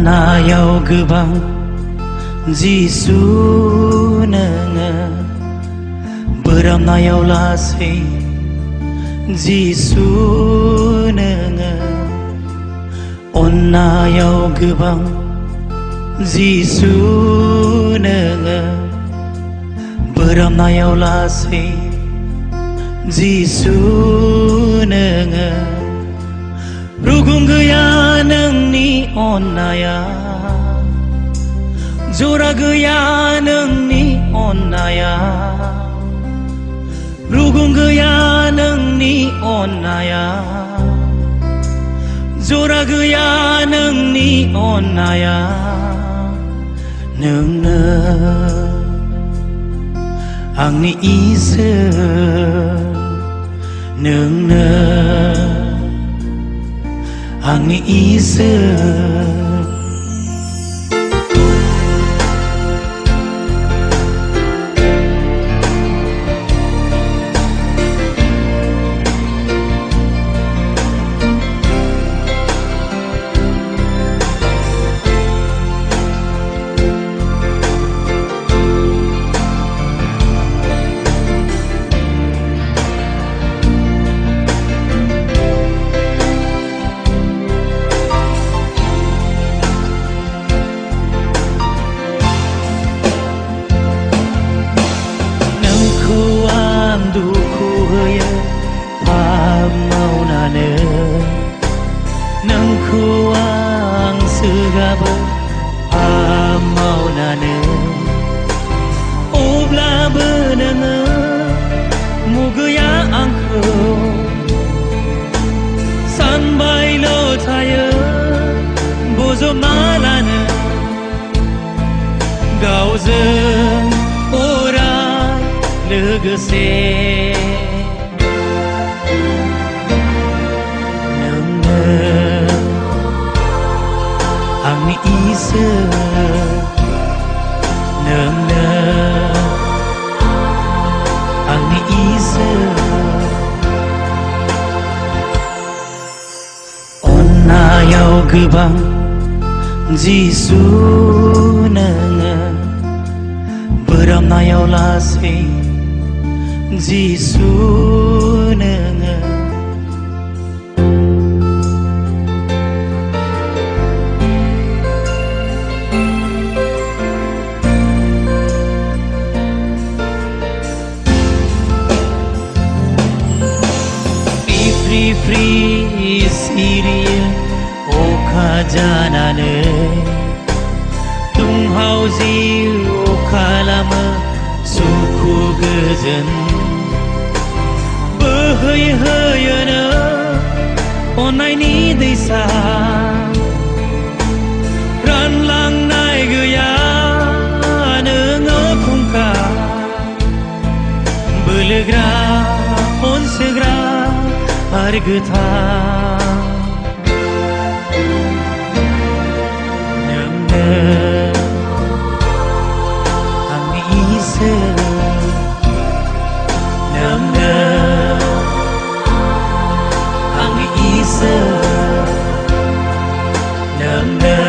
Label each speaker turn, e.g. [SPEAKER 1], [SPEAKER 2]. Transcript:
[SPEAKER 1] Onnaiao Gwbang Jisu Nwngw Beramnayaw lasai Jisu Nwngw Onnaiao Gwbang Jisu Nwngw Beramnayaw lasai Jisu Nwngw Rugum gaya nोंनि Annaya जरा गैया नोंनि अन्नाया रुगुं गैया नोंनि अन्नाया जरा गैया नोंनि अन्नाया नोंनो आंनि इसोर नोंनो आंनि इसोर दुखु होयो पाप मावनानै नोंखौ आं सोगाबो पाप मावनानै अब्लाबो नोङो मुगैया आंखौ सानबायल' थायो बजबना लानो गावजों लोगोसे नोंनो आंनि इसोर नोंनो आंनि इसोर अन्नायाव गोबां जिसु नोङो बोरामनायाव लासै जिसु नोङो फ्रि सिरियो अखा जानानै दुंहाव जिउ खालामो सुखु गोजोन बोहैहोयोनो अननायनि दैसा रानलांनाय गैया नोङो फुंखा बोलोग्रा अनसोग्रा आरो गोथार नोंनो आंनि इसोर नोंनो आंनि इसोर नोंनो